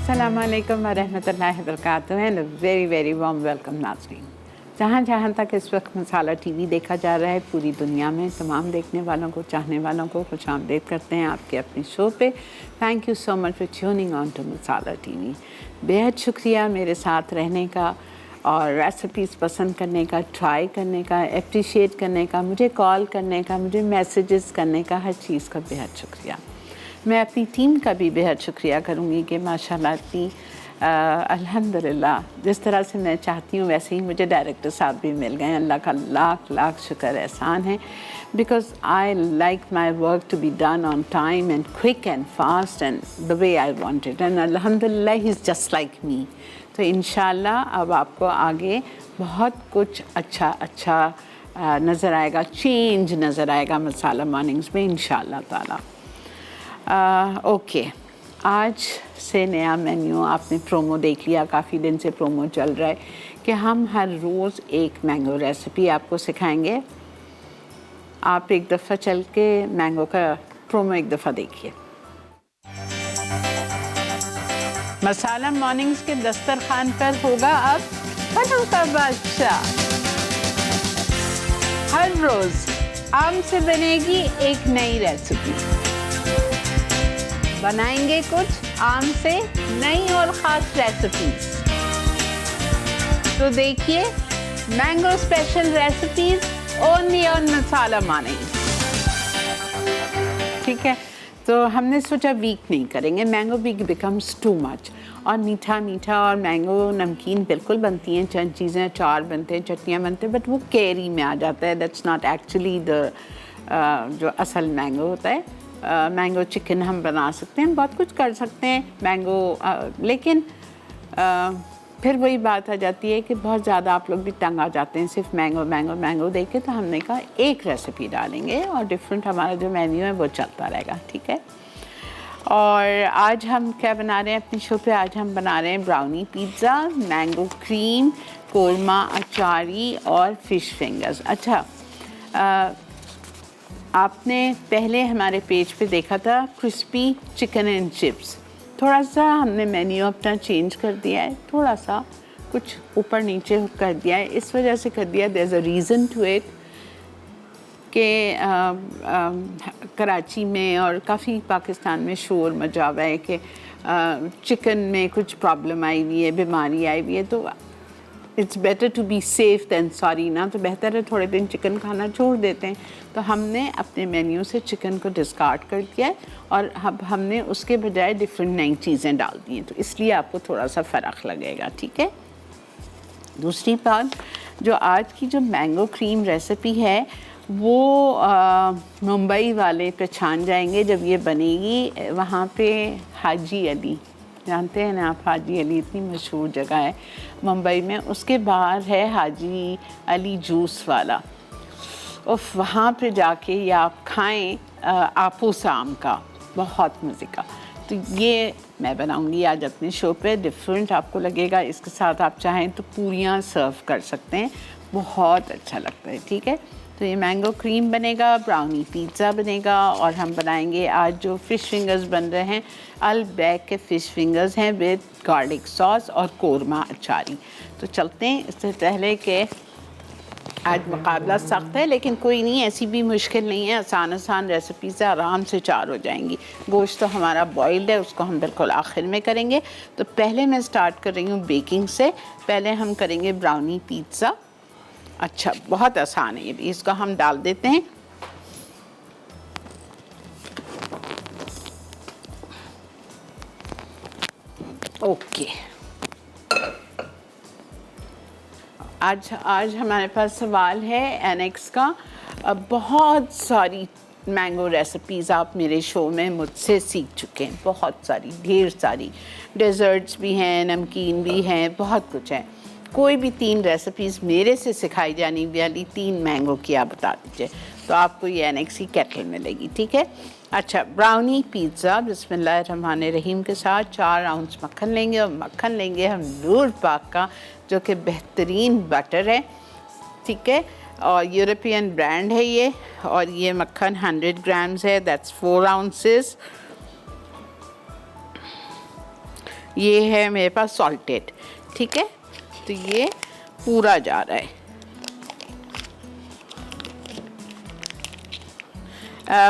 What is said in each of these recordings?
अस्सलामु अलैकुम व रहमतुल्लाहि व बरकातुहू and very very warm welcome नाज़रीन। जहाँ जहाँ तक इस वक्त मसाला टीवी देखा जा रहा है पूरी दुनिया में, तमाम देखने वालों को, चाहने वालों को खुशामदीद करते हैं आपके अपने शो पे। Thank you so much for tuning on to Masala TV. बेहद शुक्रिया मेरे साथ रहने का और रेसिपीज़ पसंद करने का, ट्राई करने का, अप्रिशिएट करने का, मुझे कॉल करने का, मुझे मैसेजेस करने का, हर चीज़ का बेहद शुक्रिया। मैं अपनी टीम का भी बेहद शुक्रिया करूँगी कि माशाल्लाह इतनी अल्हम्दुलिल्लाह जिस तरह से मैं चाहती हूँ वैसे ही मुझे डायरेक्टर साहब भी मिल गए। अल्लाह का लाख लाख शुक्र एहसान है, because I like my work to be done on time and quick and fast and the way I want it, and अल्हम्दुलिल्लाह he is just like me. तो इंशाल्लाह अब आपको आगे बहुत कुछ अच्छा नज़र आएगा, चेंज नज़र आएगा मसाला मॉर्निंग्स में इंशाल्लाह ताला। ओके, आज से नया मेन्यू, आपने प्रोमो देख लिया, काफ़ी दिन से प्रोमो चल रहा है कि हम हर रोज़ एक मैंगो रेसिपी आपको सिखाएंगे। आप एक दफ़ा चल के मैंगो का प्रोमो एक दफ़ा देखिए। मसाला मॉर्निंग्स के दस्तरखान पर होगा अब फलों का बादशाह। हर रोज़ आम से बनेगी एक नई रेसिपी, बनाएंगे कुछ आम से नई और ख़ास रेसिपीज़। तो देखिए mango special recipes only on Masala mornings. ठीक है, तो हमने सोचा वीक नहीं करेंगे, mango week becomes too much. और मीठा मीठा और मैंगो नमकीन बिल्कुल बनती हैं, चंद चीज़ें, अचार बनते हैं, चटनियाँ बनते हैं, बट वो कैरी में आ जाता है। दैट्स नॉट एक्चुअली द जो असल मैंगो होता है। मैंगो चिकन हम बना सकते हैं, बहुत कुछ कर सकते हैं मैंगो, लेकिन फिर वही बात आ जाती है कि बहुत ज़्यादा आप लोग भी तंग आ जाते हैं सिर्फ मैंगो मैंगो मैंगो देख के। तो हमने कहा एक रेसिपी डालेंगे और डिफरेंट हमारा जो मेन्यू है वो चलता रहेगा। ठीक है, और आज हम क्या बना रहे हैं अपनी शो पे? आज हम बना रहे हैं brownie pizza, mango cream, korma अचारी और फ़िश फिंगर्स। अच्छा, आपने पहले हमारे पेज पे देखा था क्रिस्पी चिकन एंड चिप्स। थोड़ा सा हमने मेन्यू अपना चेंज कर दिया है, थोड़ा सा कुछ ऊपर नीचे कर दिया है। इस वजह से कर दिया, there is a reason to it कि कराची में और काफ़ी पाकिस्तान में शोर मचा हुआ है कि चिकन में कुछ प्रॉब्लम आई हुई है, बीमारी आई हुई है। तो it's better to be safe than sorry ना, तो बेहतर है थोड़े दिन चिकन खाना छोड़ देते हैं। तो हमने अपने मेन्यू से चिकन को डिस्कार्ड कर दिया है और अब हमने उसके बजाय डिफरेंट नई चीज़ें डाल दी हैं, तो इसलिए आपको थोड़ा सा फ़र्क लगेगा। ठीक है, दूसरी बात, जो आज की जो मैंगो क्रीम रेसिपी है वो मुंबई वाले पहचान जाएंगे जब ये बनेगी। वहाँ पे हाजी अली, जानते हैं ना आप हाजी अली, इतनी मशहूर जगह है मुंबई में, उसके बाहर है हाजी अली जूस वाला। और वहाँ पे जाके ये आप खाएं आपूस आम का, बहुत मज़े का। तो ये मैं बनाऊंगी आज अपने शो पे, डिफरेंट आपको लगेगा। इसके साथ आप चाहें तो पूरियाँ सर्व कर सकते हैं, बहुत अच्छा लगता है। ठीक है, तो ये मैंगो क्रीम बनेगा, ब्राउनी पिज़्ज़ा बनेगा, और हम बनाएंगे आज जो फ़िश फिंगर्स बन रहे हैं, अल बैक के फ़िश फिंगर्स हैं विद गार्लिक सॉस और कोरमा अचारी। तो चलते हैं। इससे पहले कि आज मुकाबला सख्त है, लेकिन कोई नहीं, ऐसी भी मुश्किल नहीं है, आसान रेसिपी से आराम से 4 हो जाएंगी। गोश्त तो हमारा बॉइल्ड है, उसको हम बिल्कुल आखिर में करेंगे। तो पहले मैं स्टार्ट कर रही हूँ बेकिंग से। पहले हम करेंगे ब्राउनी पिज़्ज़ा। अच्छा, बहुत आसान है ये भी, इसको हम डाल देते हैं। ओके, आज हमारे पास सवाल है एनेक्स का। बहुत सारी मैंगो रेसिपीज़ आप मेरे शो में मुझसे सीख चुके हैं, बहुत सारी, ढेर सारी। डेजर्ट्स भी हैं, नमकीन भी हैं, बहुत कुछ है। कोई भी 3 रेसिपीज़ मेरे से सिखाई जाने वाली 3 मैंगो की आप बता दीजिए, तो आपको ये एनेक्स की केटल मिलेगी। ठीक है, अच्छा, ब्राउनी पिज़्ज़ा बिस्मिल्लाहिर्रहमानिर्रहीम के साथ 4 आउंस मक्खन लेंगे, और मक्खन लेंगे हम नूर पाक का, जो कि बेहतरीन बटर है। ठीक है, और यूरोपियन ब्रांड है ये, और ये मक्खन 100 ग्राम्स है, दैट्स 4 आउंसेस। ये है मेरे पास सॉल्टेड, ठीक है। तो ये पूरा जा रहा है।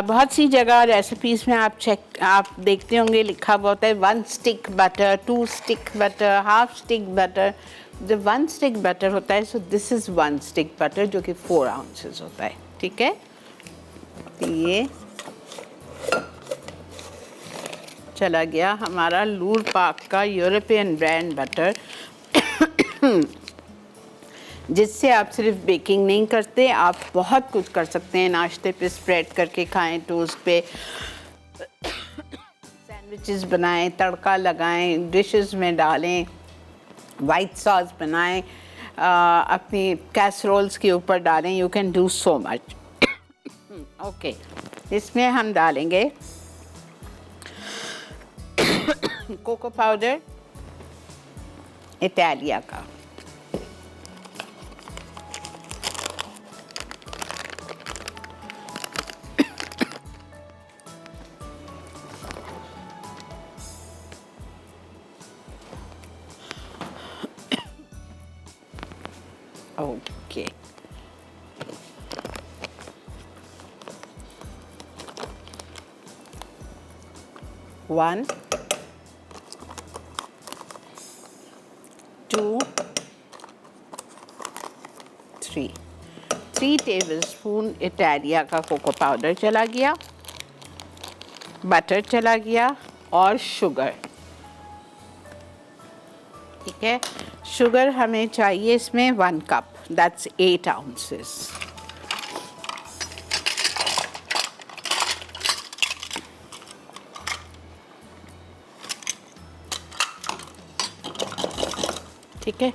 बहुत सी जगह रेसिपीज़ में आप देखते होंगे लिखा हुआ होता है 1 stick butter, 2 stick butter, half stick butter. जब 1 स्टिक बटर होता है, so this is 1 stick butter जो कि 4 आउंसेस होता है, ठीक है। तो ये चला गया हमारा लूर पाक का यूरोपियन ब्रांड बटर, जिससे आप सिर्फ बेकिंग नहीं करते, आप बहुत कुछ कर सकते हैं। नाश्ते पे स्प्रेड करके खाएं, टोस्ट पे सैंडविचेस बनाएं, तड़का लगाएं, डिशेस में डालें, वाइट सॉस बनाएं, अपनी कैसरोल्स के ऊपर डालें। You can do so much. Okay, इसमें हम डालेंगे कोको पाउडर इटालिया का, ओके। 1 2 3 टेबलस्पून इटालिया का कोको पाउडर चला गया, बटर चला गया और शुगर, ठीक है। शुगर हमें चाहिए इसमें 1 कप, दैट्स 8 आउंसेस। ठीक है,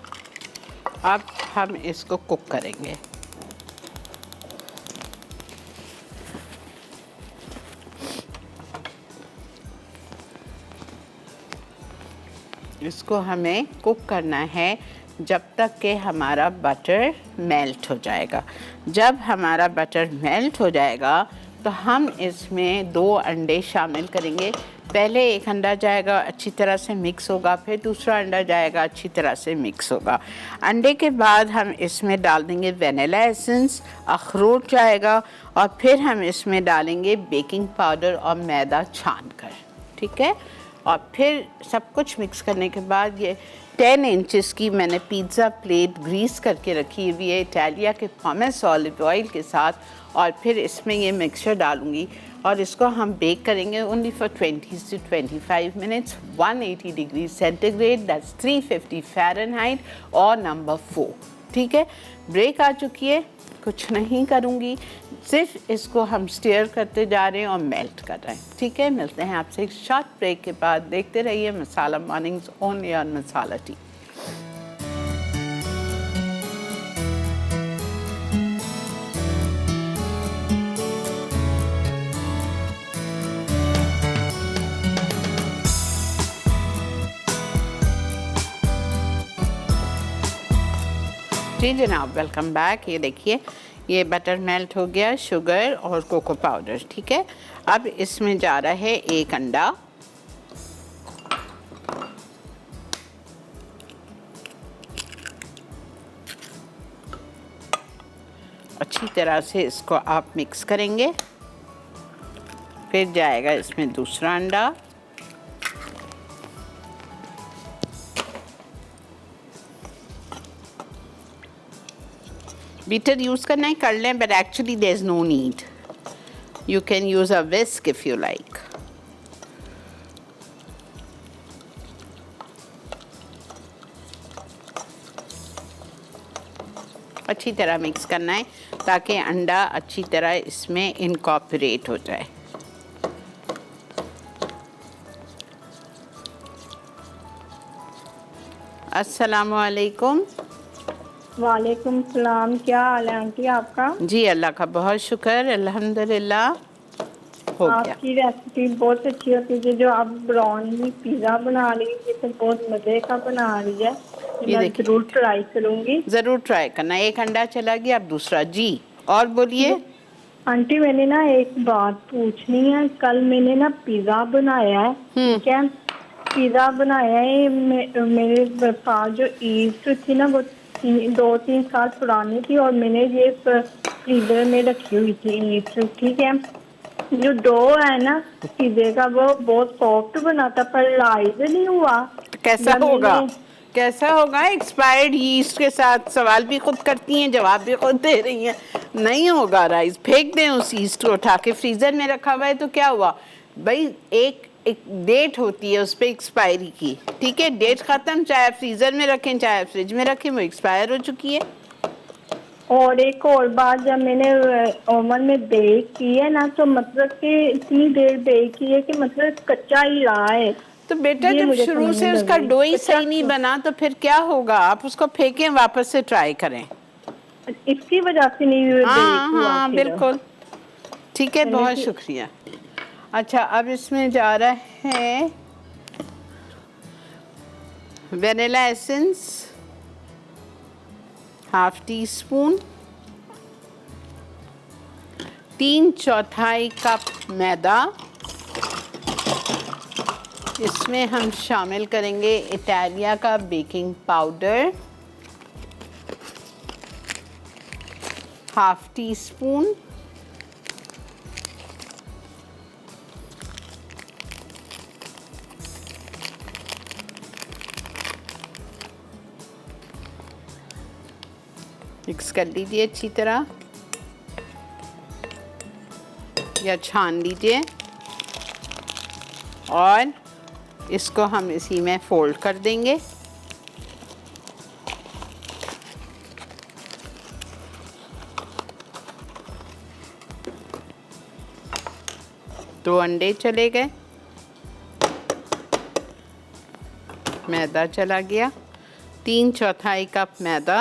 अब हम इसको कुक करेंगे। इसको हमें कुक करना है जब तक कि हमारा बटर मेल्ट हो जाएगा। जब हमारा बटर मेल्ट हो जाएगा तो हम इसमें 2 अंडे शामिल करेंगे। पहले एक अंडा जाएगा, अच्छी तरह से मिक्स होगा, फिर दूसरा अंडा जाएगा, अच्छी तरह से मिक्स होगा। अंडे के बाद हम इसमें डाल देंगे वेनिला एसेंस, अखरोट जाएगा, और फिर हम इसमें डालेंगे बेकिंग पाउडर और मैदा छान कर, ठीक है। और फिर सब कुछ मिक्स करने के बाद ये 10 इंचेस की मैंने पिज़्ज़ा प्लेट ग्रीस करके रखी हुई है इटालिया के पॉमेस ऑलिव ऑयल के साथ, और फिर इसमें ये मिक्सचर डालूंगी और इसको हम बेक करेंगे ओनली फॉर 20 से 25 minutes, 180 degree centigrade, that's 350 Fahrenheit और नंबर 4, ठीक है। ब्रेक आ चुकी है, कुछ नहीं करूँगी, सिर्फ इसको हम स्टीयर करते जा रहे हैं और मेल्ट कर रहे हैं, ठीक है। मिलते हैं आपसे एक शॉर्ट ब्रेक के बाद। देखते रहिए Masala Mornings only on Masala TV. जी जनाब, वेलकम बैक। ये देखिए, ये बटर मेल्ट हो गया, शुगर और कोको पाउडर, ठीक है। अब इसमें जा रहा है 1 अंडा, अच्छी तरह से इसको आप मिक्स करेंगे। फिर जाएगा इसमें दूसरा अंडा, बीटर यूज़ करना है कर लें, but actually there is no need, you can use a whisk if you like. अच्छी तरह मिक्स करना है ताकि अंडा अच्छी तरह इसमें इनकॉर्पोरेट हो जाए। अस्सलामु अलैकुम। वालेकुम सलाम। क्या हाल है आंटी आपका? जी अल्लाह का बहुत शुक्र, अल्हम्दुलिल्लाह हो गया। आपकी रेसिपी बहुत अच्छी होती है, जो आप ब्राउनी पिज़्ज़ा बना रही है तो बहुत मज़े का बना रही है। ये मैं देखिए, ज़रूर ट्राई करूँगी। ज़रूर ट्राई करना। 1 अंडा चला गया, अब दूसरा। जी और बोलिए। आंटी मैंने ना एक बात पूछनी है। कल मैंने ना पिज़्ज़ा बनाया है, ठीक है। पिज़्ज़ा बनाया है। मेरे पास जो ईस्ट थी ना वो 2-3 साल पुरानी थी और मैंने ये फ्रीजर में रखी हुई थी ईस्ट। ठीक है, जो डो है ना पिज़्ज़े का वो बहुत सॉफ्ट बना था पर लाइव नहीं हुआ। कैसा जब होगा, मैंने कैसा होगा? एक्सपायर्ड यीस्ट के साथ सवाल भी खुद करती हैं, जवाब भी खुद दे रही हैं। नहीं होगा राइस, फेंक दें उस यीस्ट को उठा के। फ्रीजर में रखा हुआ है तो क्या हुआ भाई, एक डेट होती है उस पर एक्सपायरी की, ठीक है? डेट खत्म, चाहे फ्रीजर में रखें चाहे फ्रिज में रखें, वो एक्सपायर हो चुकी है। और एक और बात, जब मैंने ओवन में बेक की है ना तो मतलब कि इतनी देर बेक की है कि मतलब कच्चा ही रहा है। तो बेटा ये जब मुझे शुरू समझ से नहीं लग उसका रही डो ही कच्चा सही नहीं क्यों? बना तो फिर क्या होगा? आप उसको फेंकें, वापस से ट्राई करें। इसकी वजह से नहीं बेक हाँ हुआ हाँ फिर। बिल्कुल, ठीक है, चलिए बहुत ठीक। शुक्रिया। अच्छा, अब इसमें जा रहा है vanilla essence, half teaspoon, 3/4 cup मैदा। इसमें हम शामिल करेंगे इटालिया का baking powder, half teaspoon. Mix कर लीजिए अच्छी तरह या छान लीजिए और इसको हम इसी में फोल्ड कर देंगे। दो अंडे चले गए, मैदा चला गया, 3/4 कप मैदा,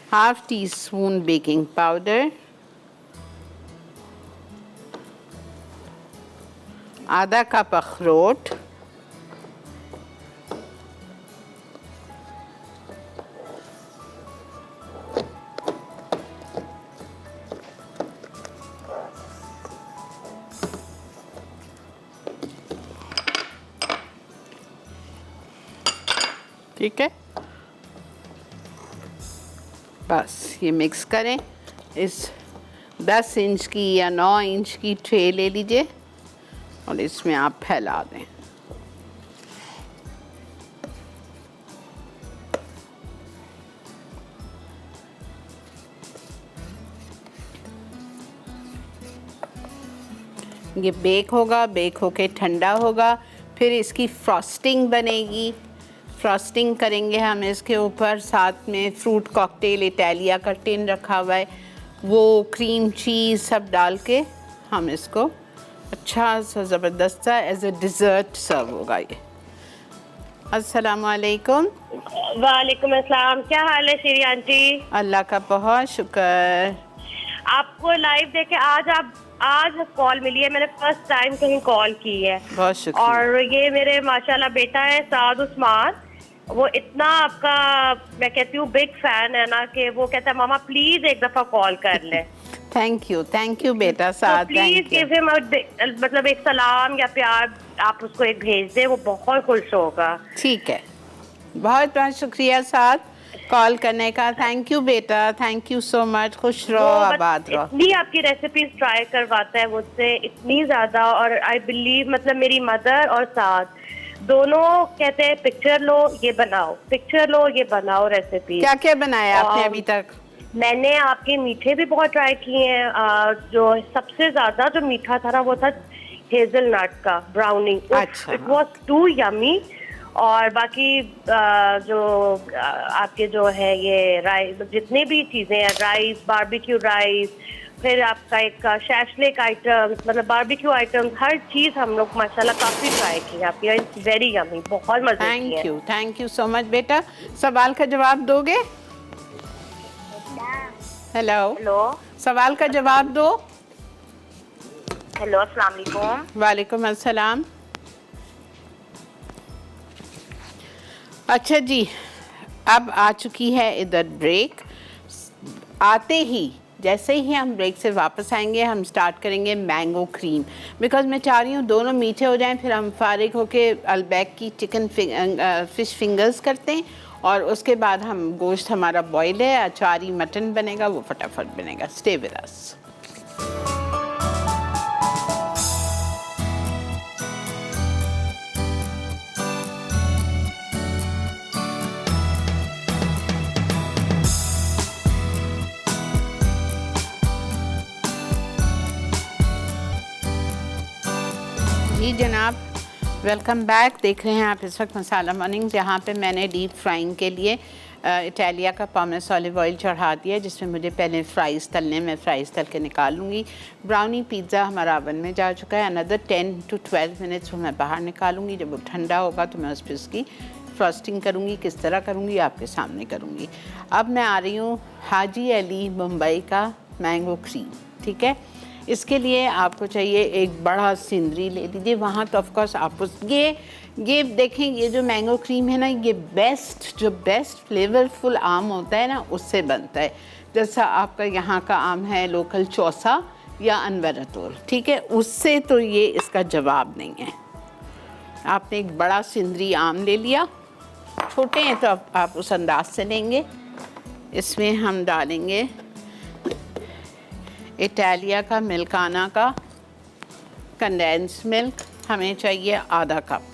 half teaspoon baking powder, आधा कप अखरोट, ठीक है? बस ये मिक्स करें। इस 10 इंच की या 9 इंच की ट्रे ले लीजिए और इसमें आप फैला दें। ये बेक होगा, बेक होके ठंडा होगा, फिर इसकी फ्रॉस्टिंग बनेगी। फ्रॉस्टिंग करेंगे हम इसके ऊपर, साथ में फ्रूट कॉकटेल इटालिया का टिन रखा हुआ है, वो क्रीम चीज़ सब डाल के हम इसको अच्छा सा ज़बरदस्त सा एज ए डिज़र्ट सर्व होगा ये। अस्सलाम वालेकुम। वालेकुम अस्सलाम। क्या हाल है श्री आंटी? अल्लाह का बहुत शुक्र। आपको लाइव देखे आज कॉल मिली है, मैंने फर्स्ट टाइम कहीं कॉल की है। बहुत शुक्रिया। और ये मेरे माशाल्लाह बेटा है साद उस्मान, वो इतना आपका मैं कहती हूँ बिग फैन है ना कि वो कहता है मामा प्लीज एक दफा कॉल कर ले। थैंक यू बेटा तो साथ, प्लीज गिव हिम मतलब एक सलाम या प्यार आप उसको एक भेज दे, वो बहुत खुश होगा। ठीक है, बहुत बहुत शुक्रिया साथ कॉल करने का। थैंक यू बेटा, थैंक यू सो मच। खुश रहो, वो बस आबाद रहो। इतनी आपकी रेसिपीज ट्राई करवाता है मुझसे, इतनी ज्यादा। और आई बिलीव मतलब मेरी मदर और साथ दोनों कहते हैं पिक्चर लो ये बनाओ, पिक्चर लो ये बनाओ रेसिपी। क्या क्या बनाया आपने अभी तक? मैंने आपके मीठे भी बहुत ट्राई किए हैं। जो सबसे ज्यादा जो मीठा था ना वो था हेजलनट का ब्राउनी। अच्छा, इट वाज टू यमी। और बाकी जो आपके जो है ये राइस, जितने भी चीजें हैं, राइस, बारबेक्यू राइस, फिर आपका एक शैशलिक आइटम, मतलब बारबेक्यू आइटम्स, हर चीज हम लोग माशाल्लाह काफी ट्राई की है आपकी। इट्स वेरी यमी, बहुत मजे की है। थैंक यू सो मच बेटा। सवाल का जवाब दोगे? हेलो हेलो सवाल का जवाब दो। हेलो, अस्सलाम वालेकुम। वालेकुम अस्सलाम। अच्छा जी, अब आ चुकी है इधर ब्रेक। आते ही जैसे ही हम ब्रेक से वापस आएंगे हम स्टार्ट करेंगे मैंगो क्रीम, बिकॉज मैं चाह रही हूँ दोनों मीठे हो जाएं, फिर हम फारिग होके अलबैक की चिकन फ़िश फिंगर्स करते हैं और उसके बाद हम गोश्त हमारा बॉयल है, अचारी मटन बनेगा, वो फटाफट बनेगा। Stay with us. जी जनाब, वेलकम बैक। देख रहे हैं आप इस वक्त मसाला मॉर्निंग, जहाँ पे मैंने डीप फ्राइंग के लिए इटालिया का पॉमेस ऑलिव ऑयल चढ़ा दिया, जिसमें मुझे पहले फ़्राइज़ तलने, मैं फ़्राइज़ तल के निकाल लूँगी। ब्राउनी पिज़्ज़ा हमारा ओवन में जा चुका है, अनदर 10 to 12 मिनट्स वो मैं बाहर निकालूंगी। जब वो ठंडा होगा तो मैं उस पर उसकी फ्रॉस्टिंग करूँगी। किस तरह करूँगी आपके सामने करूँगी। अब मैं आ रही हूँ हाजी अली मुंबई का मैंगो क्रीम। ठीक है, इसके लिए आपको चाहिए एक बड़ा सिंदरी ले लीजिए। वहाँ तो ऑफकोर्स आप उस ये देखें, ये जो मैंगो क्रीम है ना, ये जो बेस्ट फ्लेवरफुल आम होता है ना, उससे बनता है। जैसा आपका यहाँ का आम है लोकल चौसा या अनवरतोल, ठीक है, उससे तो ये इसका जवाब नहीं है। आपने एक बड़ा सिंदरी आम ले लिया, छोटे हैं तो आप उस अंदाज से लेंगे। इसमें हम डालेंगे इटालिया का मिल्काना का कंडेंस मिल्क, हमें चाहिए आधा कप।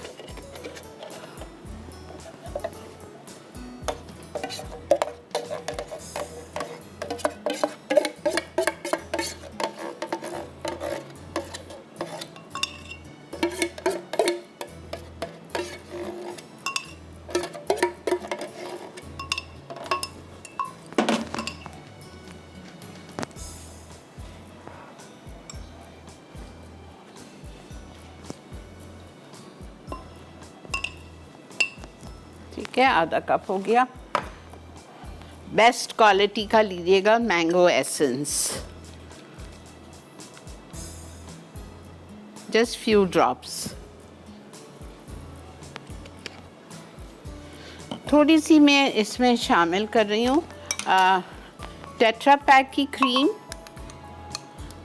ठीक है, आधा कप हो गया। बेस्ट क्वालिटी का लीजिएगा mango essence, just few drops. थोड़ी सी मैं इसमें शामिल कर रही हूँ टेट्रा पैक की क्रीम,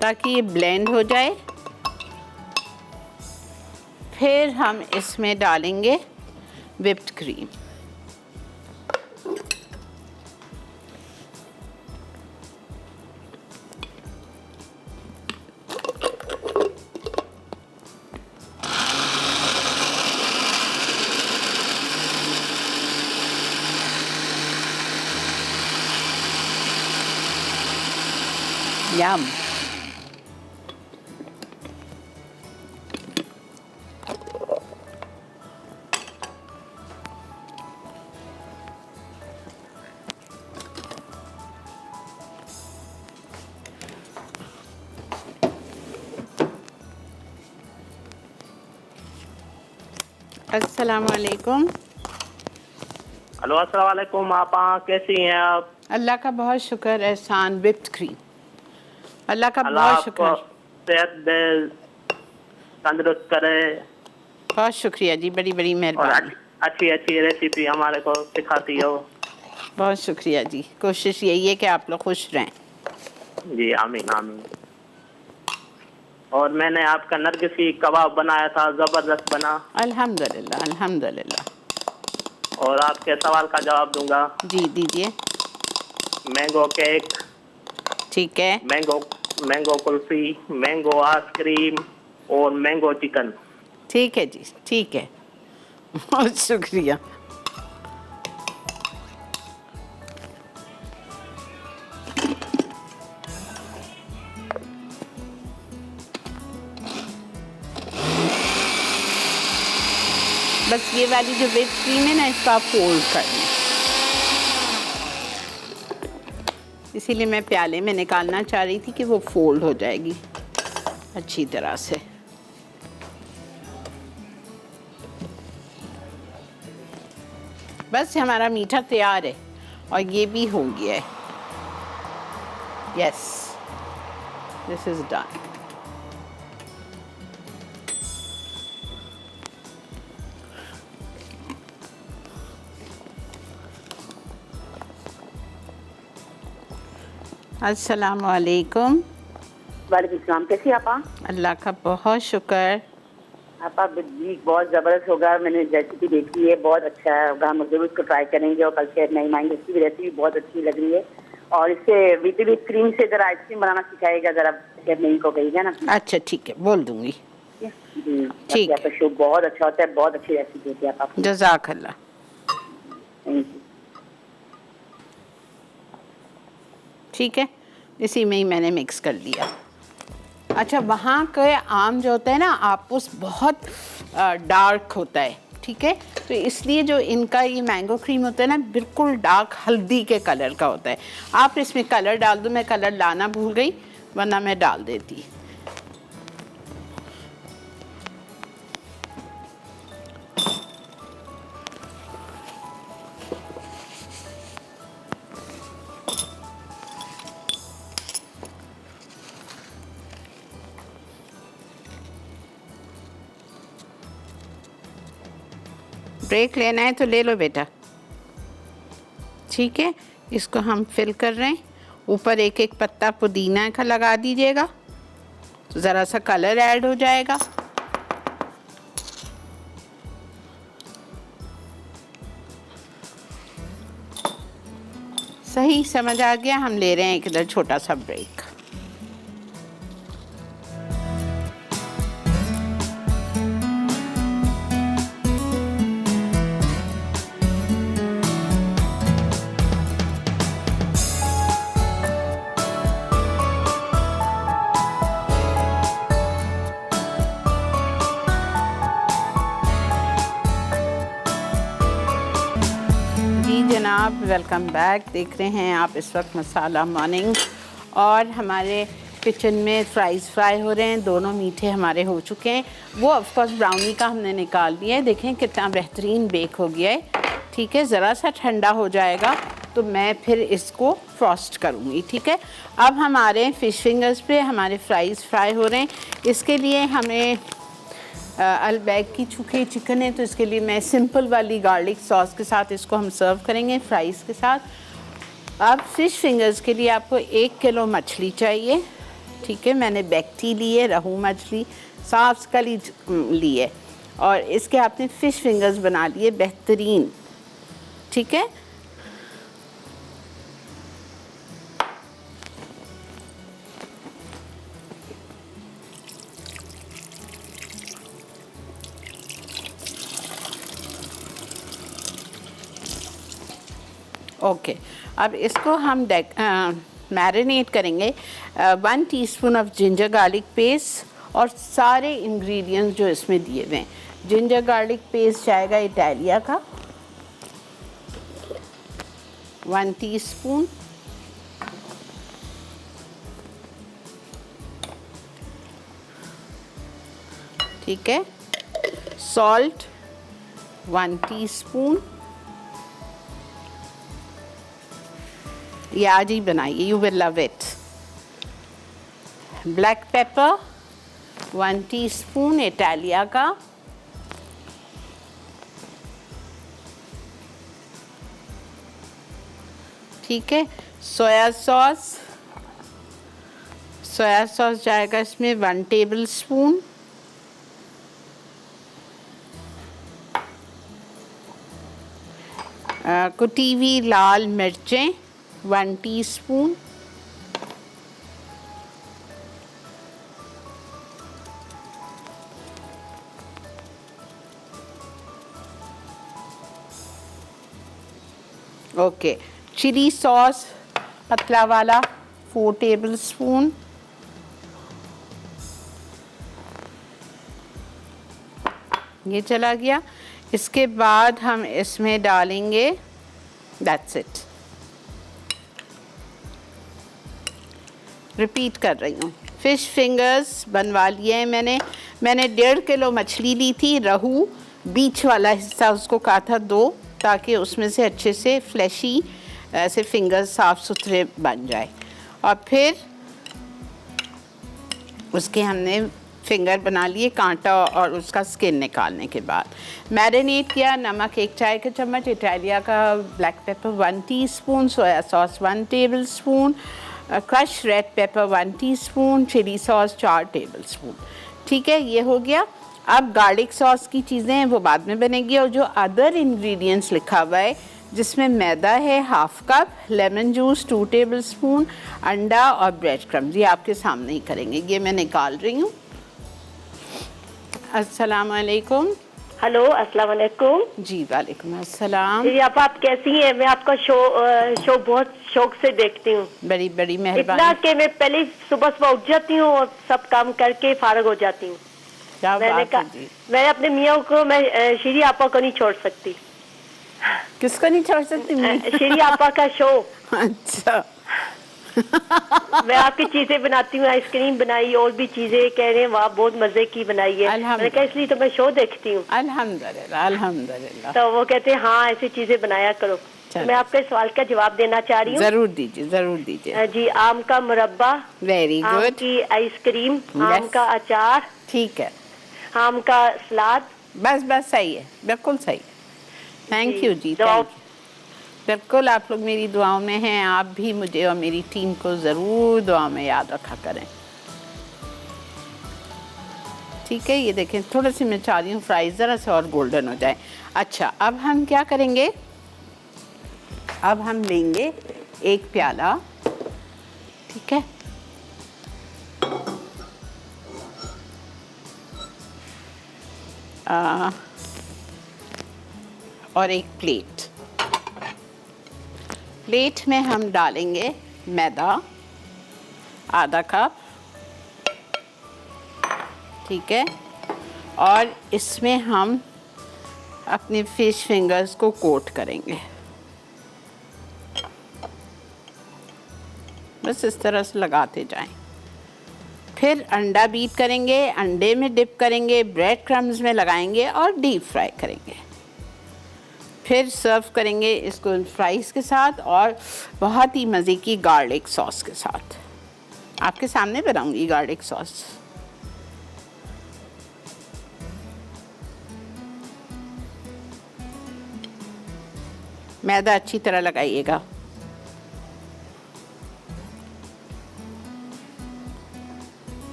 ताकि ये ब्लेंड हो जाए। फिर हम इसमें डालेंगे whipped cream। Yum। अस्सलाम वालेकुम। हेलो अस्सलाम वालेकुम। आपा कैसी हैं आप? अल्लाह का बहुत शुक्र, एहसान। whipped cream, अल्लाह का अल्लाह बहुत आपको शुक्र। सेहत दे, तंदुरुस्त करे बहुत शुक्रिया जी, बड़ी बड़ी और मेहरबानी। अच्छी अच्छी रेसिपी हमारे को सिखाती हो। बहुत शुक्रिया जी, कोशिश यही है कि आप लोग खुश रहें। जी आमीन आमीन। और मैंने आपका नरगिसी कबाब बनाया था, जबरदस्त बना। अल्हम्दुलिल्लाह अल्हम्दुलिल्लाह। और आपके सवाल का जवाब दूंगा। जी दीजिए। मैंगो केक, ठीक है, मैंगो कुल्फी, मैंगो आइसक्रीम और मैंगो चिकन। ठीक है जी, ठीक है, बहुत शुक्रिया। बस ये वाली जो whipped क्रीम है ना, इसको आप फोल्ड कर लें। इसीलिए मैं प्याले में निकालना चाह रही थी कि वो फोल्ड हो जाएगी अच्छी तरह से। बस हमारा मीठा तैयार है और ये भी हो गया है। Yes, this is done. अस्सलाम वालेकुम। वालेकुम सलाम। कैसी हैं आपा? अल्लाह का बहुत शुक्र। आपा जी बहुत ज़बरदस्त होगा, मैंने रेसिपी देखी है, बहुत अच्छा होगा, हम जरूर इसको ट्राई करेंगे और कल से नई माइंड इसकी रेसिपी बहुत अच्छी लग रही है। और इससे विद क्रीम से ज़रा आइसक्रीम बनाना सिखाएगा, ज़रा शेफ नहीं को कहिएगा ना। अच्छा ठीक है, बोल दूंगी। जी ठीक। आपका शो बहुत अच्छा होता है, बहुत अच्छी रेसिपी होती है आपा। जज़ाकल्लाह। Thank you. ठीक है, इसी में ही मैंने मिक्स कर लिया। अच्छा, वहाँ के आम जो होता है ना आपूस बहुत डार्क होता है, ठीक है, तो इसलिए जो इनका ये मैंगो क्रीम होता है ना बिल्कुल डार्क हल्दी के कलर का होता है। आप इसमें कलर डाल दो, मैं कलर लाना भूल गई वरना मैं डाल देती। ब्रेक लेना है तो ले लो बेटा। ठीक है, इसको हम फिल कर रहे हैं। ऊपर एक एक पत्ता पुदीना का लगा दीजिएगा तो ज़रा सा कलर ऐड हो जाएगा। सही समझ आ गया। हम ले रहे हैं एक इधर छोटा सा ब्रेक। जनाब वेलकम बैक। देख रहे हैं आप इस वक्त मसाला मॉर्निंग और हमारे किचन में फ्राइज़ फ्राई हो रहे हैं। दोनों मीठे हमारे हो चुके हैं। वो ऑफ कोर्स ब्राउनी का हमने निकाल दिया है। देखें कितना बेहतरीन बेक हो गया है। ठीक है, ज़रा सा ठंडा हो जाएगा तो मैं फिर इसको फ्रॉस्ट करूँगी। ठीक है, अब हमारे फ़िश फिंगर्स पे हमारे फ्राइज़ फ्राई हो रहे हैं। इसके लिए हमें अलबैग की चूँकि चिकन है तो इसके लिए मैं सिंपल वाली गार्लिक सॉस के साथ इसको हम सर्व करेंगे फ्राइज़ के साथ। अब फ़िश फिंगर्स के लिए आपको 1 किलो मछली चाहिए। ठीक है, मैंने बैक्टी ली है, रहू मछली साफ कली ली है और इसके आपने फ़िश फिंगर्स बना लिए बेहतरीन। ठीक है, ओके। अब इसको हम मैरिनेट करेंगे 1 teaspoon of ginger garlic paste और सारे इंग्रेडिएंट्स जो इसमें दिए हुए हैं। जिंजर गार्लिक पेस्ट जाएगा इटालिया का 1 टीस्पून, ठीक है, सॉल्ट 1 टीस्पून, ये आज ही बनाइए, you will love it. Black pepper 1 teaspoon Italia का, ठीक है, सोया सॉस जाएगा इसमें 1 टेबल स्पून, कुटी हुई लाल मिर्चें 1 टीस्पून, ओके, चिली सॉस पतला वाला 4 टेबल स्पून, ये चला गया। इसके बाद हम इसमें डालेंगे, दैट्स इट, रिपीट कर रही हूँ, फ़िश फिंगर्स बनवा लिए हैं मैंने 1.5 किलो मछली ली थी, रहू बीच वाला हिस्सा उसको काटा 2 ताकि उसमें से अच्छे से फ्लैशी ऐसे फिंगर्स साफ़ सुथरे बन जाए। और फिर उसके हमने फिंगर बना लिए कांटा और उसका स्किन निकालने के बाद मैरिनेट किया। नमक 1 चाय का चम्मच, इटालिया का black pepper 1 teaspoon, soya sauce 1 tablespoon, crush red pepper 1 teaspoon, chilli sauce 4 tablespoon. ठीक है, ये हो गया। अब गार्लिक सॉस की चीज़ें हैं वो बाद में बनेगी, और जो अदर इंग्रेडिएंट्स लिखा हुआ है जिसमें मैदा है 1/2 कप, लेमन जूस 2 टेबलस्पून, अंडा और ब्रेड क्रम्स, ये आपके सामने ही करेंगे। ये मैं निकाल रही हूँ। अस्सलाम वालेकुम। हेलो, अस्सलाम वालेकुम। जी वालेकुम अस्सलाम। जी आप कैसी हैं? मैं आपका शो बहुत शौक से देखती हूँ। बड़ी बड़ी इतना मेहरबानी। कि मैं पहले सुबह सुबह उठ जाती हूँ और सब काम करके फारग हो जाती हूँ। क्या मैंने बात कहा है जी। मैं अपने मियाँ को मैं शीरी आपा को नहीं छोड़ सकती। किसको नहीं छोड़ सकती? शीरी आपा का शो। अच्छा। मैं आपकी चीजें बनाती हूँ, आइसक्रीम बनाई और भी चीजें, कह रहे हैं वाह बहुत मजे की बनाई है। मैंने कहा इसलिए तो मैं शो देखती हूँ। अल्हम्दुलिल्लाह अल्हम्दुलिल्लाह। तो वो कहते हैं हाँ ऐसी चीजें बनाया करो। तो मैं आपके सवाल का जवाब देना चाह रही हूँ। जरूर दीजिए, जरूर दीजिए। जी, आम का मुरब्बा, वेरी आम गुड। की आइसक्रीम, आम का अचार, ठीक है, आम का सलाद। बस बस सही है, बिल्कुल सही। थैंक यू जी, दुआ- थैंक यू। बिल्कुल, आप लोग मेरी दुआओं में हैं। आप भी मुझे और मेरी टीम को ज़रूर दुआ में याद रखा करें। ठीक है, ये देखें थोड़ा सी मैं चाह रही हूँ फ्राइज ज़रा से और गोल्डन हो जाए। अच्छा, अब हम क्या करेंगे? अब हम लेंगे 1 प्याला, ठीक है, और 1 प्लेट। प्लेट में हम डालेंगे मैदा आधा कप, ठीक है, और इसमें हम अपने फिश फिंगर्स को कोट करेंगे, बस इस तरह से लगाते जाएं। फिर अंडा बीट करेंगे, अंडे में डिप करेंगे, ब्रेड क्रम्स में लगाएंगे और डीप फ्राई करेंगे। फिर सर्व करेंगे इसको फ्राइज़ के साथ और बहुत ही मज़े की गार्लिक सॉस के साथ। आपके सामने बनाऊंगी गार्लिक सॉस। मैदा अच्छी तरह लगाइएगा।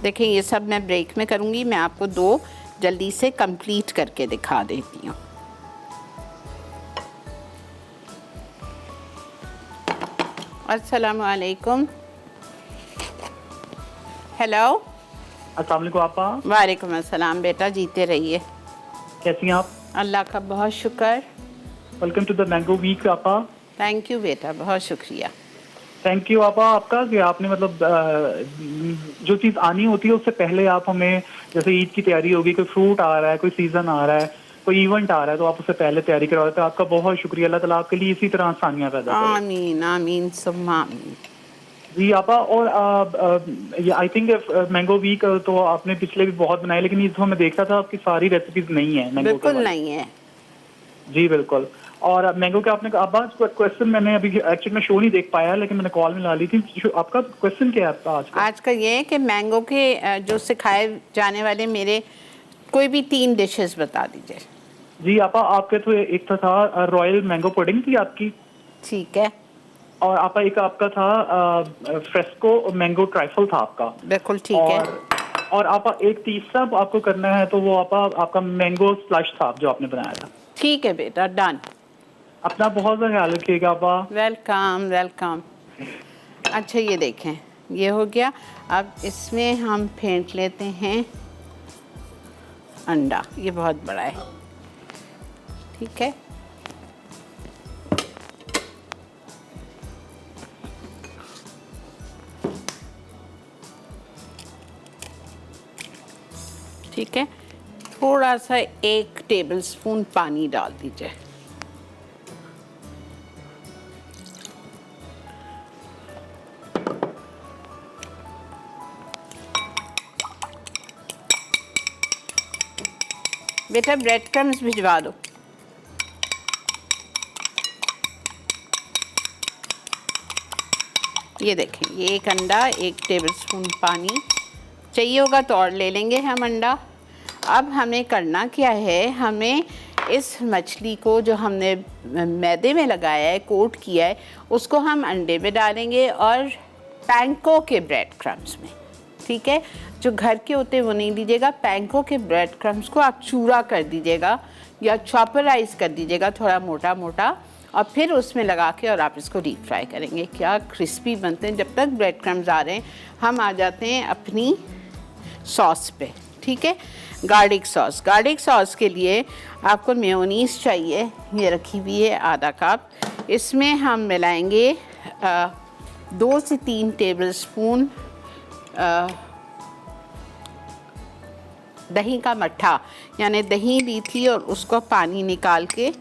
देखें, ये सब मैं ब्रेक में करूंगी। मैं आपको 2 जल्दी से कंप्लीट करके दिखा देती हूँ। अस्सलाम वालेकुम। हेलो। अस्सलाम वालेकुम आपा। वालेकुम अस्सलाम बेटा, जीते रहिए। कैसी हैं आप? अल्लाह का बहुत शुक्र। Welcome to the mango week आपा। थैंक यू बेटा, बहुत शुक्रिया। थैंक यू आपा आपका कि आपने मतलब जो चीज़ आनी होती है उससे पहले आप हमें, जैसे ईद की तैयारी होगी, कोई फ्रूट आ रहा है, कोई सीज़न आ रहा है, कोई इवेंट आ रहा है, तो आप उससे पहले तैयारी करवा देते हैं। आपका बहुत शुक्रिया। अल्लाह ताला आपके लिए इसी तरह आसानियाँ पैदा करे। आमीन आमीन सुम्मा आमीन। जी आपा, और आई थिंक मैंगो वीक तो आपने पिछले भी बहुत बनाए, लेकिन इस मैं देख रहा था आपकी सारी रेसिपीज नहीं है मैंगो। बिल्कुल नहीं है जी बिल्कुल। और मैंगो के आपने अब क्वेश्चन मैंने अभी एक्चुअली में शो नहीं देख पाया, लेकिन मैंने कॉल में ला ली थी। आपका क्वेश्चन क्या है आपका आज का? आज का ये है कि मैंगो के जो सिखाए जाने वाले मेरे कोई भी 3 डिशेस बता दीजिए। जी आपा, आपके तो एक था रॉयल मैंगो पुडिंग थी आपकी, ठीक है, और आपका एक आपका था फ्रेस्को मैंगो ट्राइफल था आपका। बिल्कुल ठीक है। और आपका एक तीसरा आपको करना है, तो वो आपका मैंगो स्लश था जो आपने बनाया था। ठीक है बेटा, डन। अपना बहुत ज़्यादा ख्याल रखिएगा आपा। Welcome welcome. अच्छा, ये देखें, ये हो गया। अब इसमें हम फेंट लेते हैं अंडा। ये बहुत बड़ा है, ठीक है। ठीक है, थोड़ा सा 1 टेबलस्पून पानी डाल दीजिए। बेटा ब्रेड क्रम्स भिजवा दो। ये देखें, ये 1 अंडा, 1 टेबलस्पून पानी, चाहिए होगा तो और ले लेंगे हम अंडा। अब हमें करना क्या है, हमें इस मछली को जो हमने मैदे में लगाया है, कोट किया है, उसको हम अंडे में डालेंगे और पैंको के ब्रेड क्रम्स में, ठीक है। जो घर के होते हैं वो नहीं दीजिएगा, पैंको के ब्रेड क्रम्स को आप चूरा कर दीजिएगा या चॉपराइज कर दीजिएगा थोड़ा मोटा मोटा, और फिर उसमें लगा के और आप इसको डीप फ्राई करेंगे। क्या क्रिस्पी बनते हैं। जब तक ब्रेड क्रम्स आ रहे हैं हम आ जाते हैं अपनी सॉस पे, ठीक है। गार्लिक सॉस, गार्लिक सॉस के लिए आपको मेयोनीज चाहिए, ये रखी हुई है आधा कप। इसमें हम मिलाएंगे 2 से 3 टेबलस्पून दही का मट्ठा, यानी दही ली थी और उसको पानी निकाल के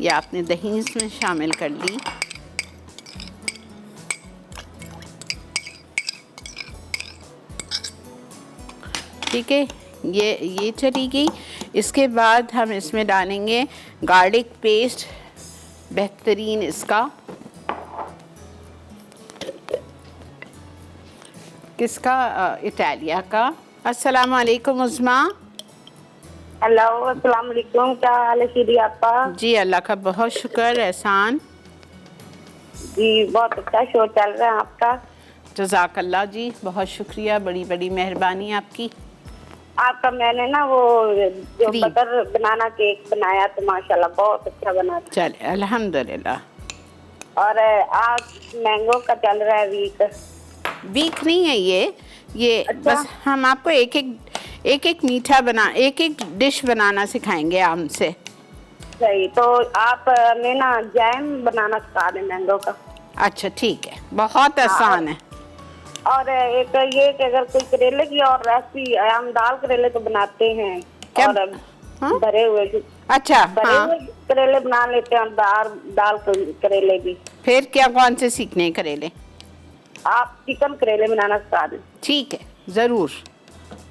या आपने दही इसमें शामिल कर ली। ठीक है, ये चली गई। इसके बाद हम इसमें डालेंगे गार्लिक पेस्ट, बेहतरीन इसका, किसका, इटालिया का। अस्सलाम वालेकुम उस्मा। हेलो, अस्सलाम वालेकुम। क्या हाल है सीधी आपका? जी अल्लाह का बहुत शुक्र, एहसान। जी बहुत अच्छा शो चल रहा है आपका। जज़ाकल्लाह जी, बहुत शुक्रिया, बड़ी बड़ी मेहरबानी आपकी। आपका मैंने ना वो जो क्रीम। बटर बनाना केक बनाया तो माशाल्लाह बहुत अच्छा बना था। चले अल्हम्दुलिल्लाह। और आज मैंगो का चल रहा है वीक नहीं है ये अच्छा। बस हम आपको एक एक मीठा एक एक डिश बनाना सिखाएंगे आम से। सही, तो आप हमें ना जैम बनाना सिखा दें मैंगो का। अच्छा ठीक है, बहुत आसान है। और एक ये कि अगर कोई करेले की और रेसिपी, हम दाल करेले तो बनाते हैं क्या? और हाँ? भरे हुए अच्छा हाँ, हुए करेले बना लेते हैं और दाल करेले भी। फिर क्या, कौन से सीखने हैं करेले? आप चिकन करेले बनाना सिखा दें। ठीक है ज़रूर।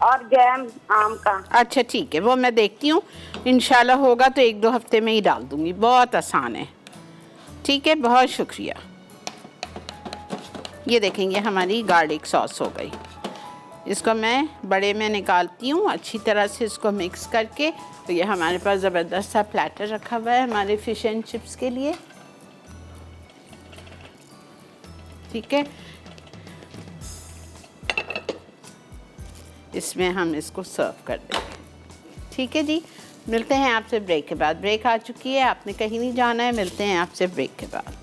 और जैम आम का। अच्छा ठीक है, वो मैं देखती हूँ, इंशाल्लाह होगा तो 1-2 हफ्ते में ही डाल दूँगी, बहुत आसान है। ठीक है, बहुत शुक्रिया। ये देखेंगे हमारी गार्लिक सॉस हो गई। इसको मैं बड़े में निकालती हूँ अच्छी तरह से, इसको मिक्स करके। तो ये हमारे पास ज़बरदस्त सा प्लेटर रखा हुआ है हमारे फ़िश एंड चिप्स के लिए, ठीक है। इसमें हम इसको सर्व कर देंगे, ठीक है जी। मिलते हैं आपसे ब्रेक के बाद। ब्रेक आ चुकी है, आपने कहीं नहीं जाना है, मिलते हैं आपसे ब्रेक के बाद।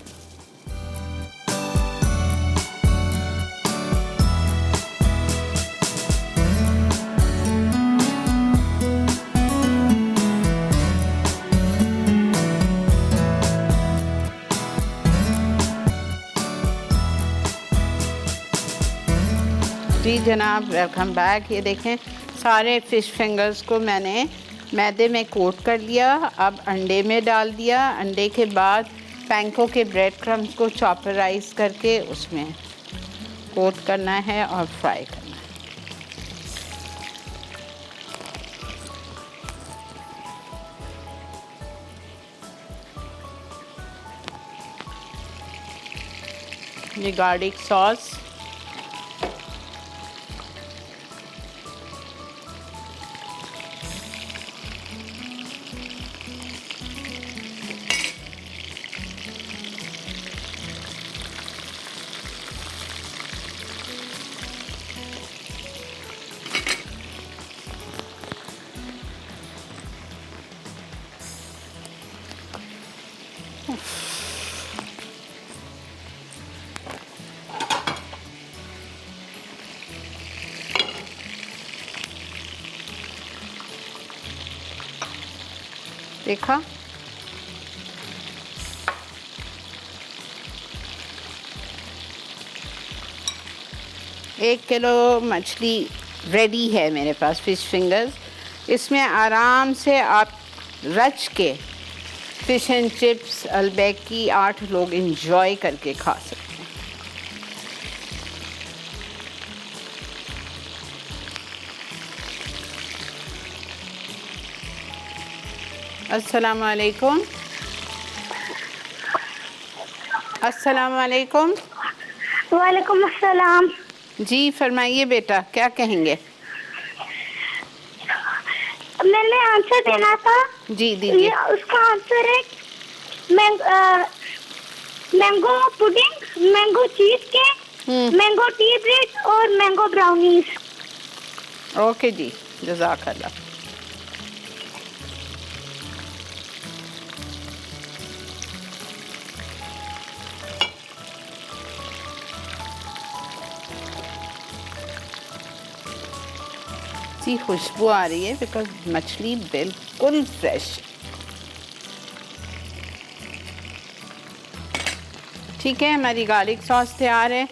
जी जनाब, वेलकम बैक। ये देखें सारे फ़िश फिंगर्स को मैंने मैदे में कोट कर लिया, अब अंडे में डाल दिया। अंडे के बाद पैंको के ब्रेड क्रम्स को चॉपराइज करके उसमें कोट करना है और फ्राई करना है। ये गार्लिक सॉस, देखा, एक किलो मछली रेडी है मेरे पास, फ़िश फिंगर्स। इसमें आराम से आप रच के फ़िश एंड चिप्स अलबैकी 8 लोग इंजॉय करके खा सकते हैं। अस्सलाम वालेकुम। अस्सलाम वालेकुम। वालेकुम अस्सलाम। जी फरमाइए बेटा, क्या कहेंगे? मैंने आंसर देना था। जी दीजिए। ये उसका आंसर है mango pudding, mango cheese cake, mango T bread और मैंगो ब्राउनीज। ओके जी, जज़ाकल्लाह। खुशबू आ रही है बिकॉज मछली बिल्कुल फ्रेश। ठीक है, हमारी गार्लिक सॉस तैयार है।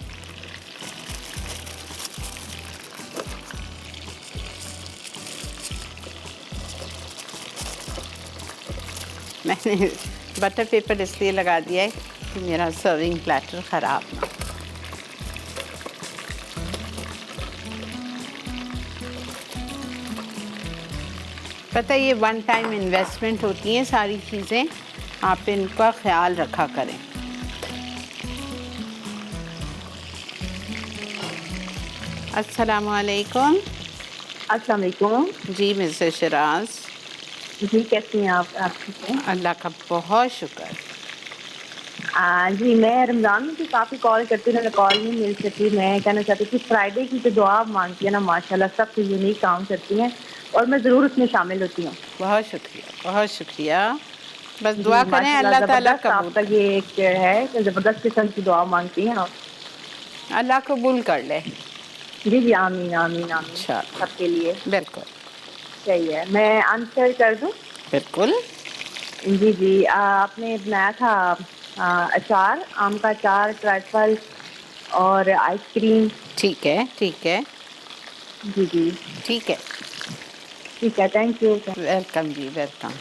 मैंने बटर पेपर इसलिए लगा दिया है कि मेरा सर्विंग प्लेटर ख़राब ना। पता है ये वन टाइम इन्वेस्टमेंट होती हैं सारी चीज़ें, आप इनका ख्याल रखा करें। अस्सलाम वालेकुम। अस्सलाम वालेकुम। जी मिसेस शराज। जी कैसी हैं आप ठीक हैं? अल्लाह का बहुत शुक्र। जी मैं रमज़ान में भी काफ़ी कॉल करती हूँ, कॉल नहीं मिल सकती। मैं कहना चाहती थी फ्राइडे की जो दुआ आप मांगती है ना, माशाल्लाह सबसे यूनिक काम करती हैं और मैं ज़रूर उसमें शामिल होती हूँ। बहुत शुक्रिया, बहुत शुक्रिया। बस दुआ करें अल्लाह ताला कबूल। आपका ये एक है कि ज़बरदस्त किस्म की दुआ मांगती हैं आप, अल्लाह कबूल कर ले। जी जी आमीन आमीन आमीन। अच्छा, सबके लिए बिल्कुल सही है। मैं आंसर कर दूँ? बिल्कुल। जी जी आपने बनाया था अचार, आम का अचार, ट्राइफल और आइसक्रीम। ठीक है, ठीक है। जी जी ठीक है, ठीक है। Thank you. वेलकम जी, वेलकम।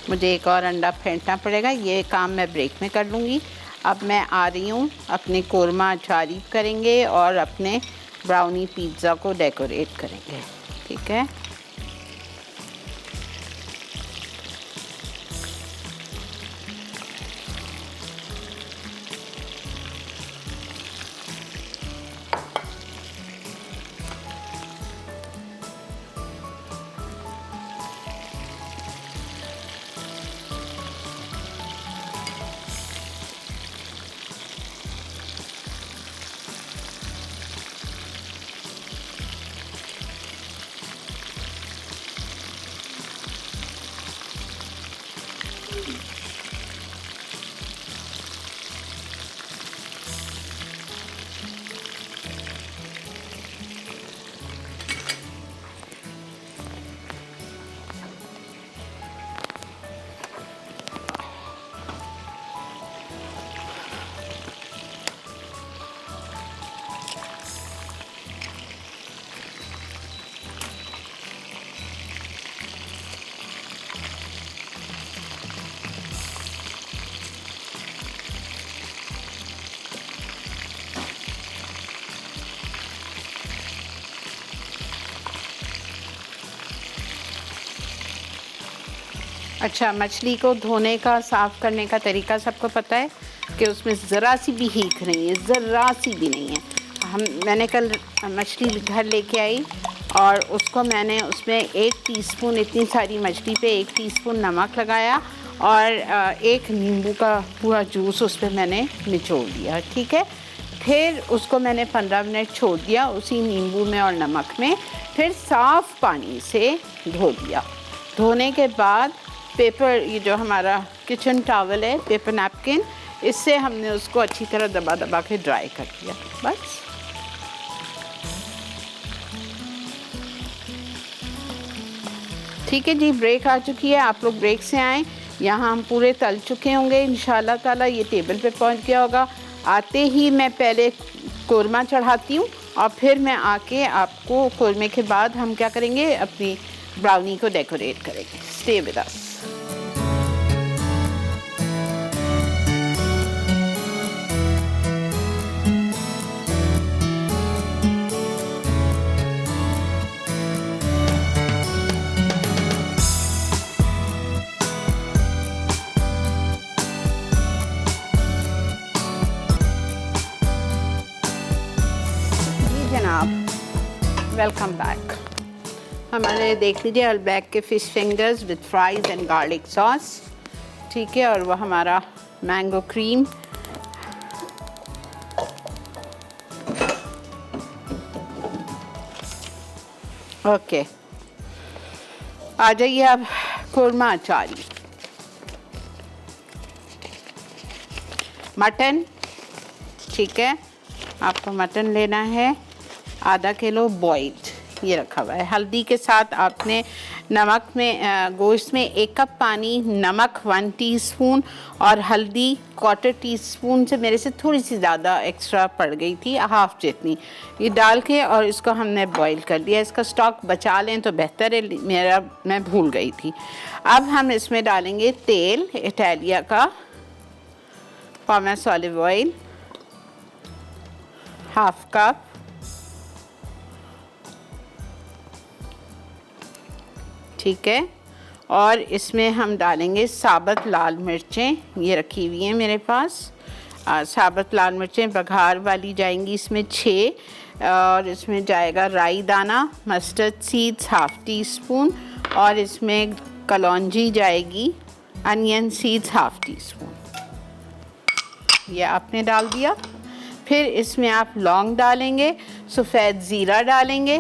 मुझे एक और अंडा फेंटना पड़ेगा, ये काम मैं ब्रेक में कर लूँगी। अब मैं आ रही हूँ, अपने कोरमा अचारी करेंगे और अपने ब्राउनी पिज़्ज़ा को डेकोरेट करेंगे। ठीक है, अच्छा, मछली को धोने का, साफ़ करने का तरीका सबको पता है कि उसमें ज़रा सी भी हीक नहीं है, ज़रा सी भी नहीं है। मैंने कल मछली घर लेके आई और उसको मैंने उसमें 1 टीस्पून, इतनी सारी मछली पे 1 टीस्पून नमक लगाया और 1 नींबू का पूरा जूस उस पर मैंने निचोड़ दिया। ठीक है, फिर उसको मैंने 15 मिनट छोड़ दिया उसी नींबू में और नमक में, फिर साफ़ पानी से धो दिया। धोने के बाद पेपर, ये जो हमारा किचन टॉवल है, पेपर नैपकिन, इससे हमने उसको अच्छी तरह दबा दबा के ड्राई कर दिया। बस ठीक है जी, ब्रेक आ चुकी है, आप लोग ब्रेक से आएँ। यहाँ हम पूरे तल चुके होंगे इंशाल्लाह ताला, ये टेबल पे पहुँच गया होगा। आते ही मैं पहले कोरमा चढ़ाती हूँ और फिर मैं आके आपको कोरमे के बाद हम क्या करेंगे, अपनी ब्राउनी को डेकोरेट करेंगे। Stay with us. जनाब, वेलकम बैक। हमारे देख लीजिए अलबैक के fish fingers with fries and garlic sauce, ठीक है, और वह हमारा मैंगो क्रीम। ओके, आ जाइए अब कोरमा अचारी। मटन, ठीक है, आपको मटन लेना है आधा किलो बॉइल्ड, ये रखा हुआ है। हल्दी के साथ आपने नमक में गोश्त में 1 कप पानी, नमक 1 टीस्पून और हल्दी 1/4 टीस्पून से मेरे से थोड़ी सी ज़्यादा एक्स्ट्रा पड़ गई थी, हाफ जितनी, ये डाल के और इसको हमने बॉईल कर दिया। इसका स्टॉक बचा लें तो बेहतर है, मैं भूल गई थी। अब हम इसमें डालेंगे तेल इटालिया का, पामेस ऑलिव ऑयल 1/2 कप, ठीक है, और इसमें हम डालेंगे साबुत लाल मिर्चें, ये रखी हुई हैं मेरे पास। साबुत लाल मिर्चें बघार वाली जाएंगी इसमें 6, और इसमें जाएगा राई दाना, मस्टर्ड सीड्स 1/2 टीस्पून, और इसमें कलौंजी जाएगी, अनियन सीड्स 1/2 टीस्पून, ये आपने डाल दिया। फिर इसमें आप लौंग डालेंगे, सफ़ेद ज़ीरा डालेंगे,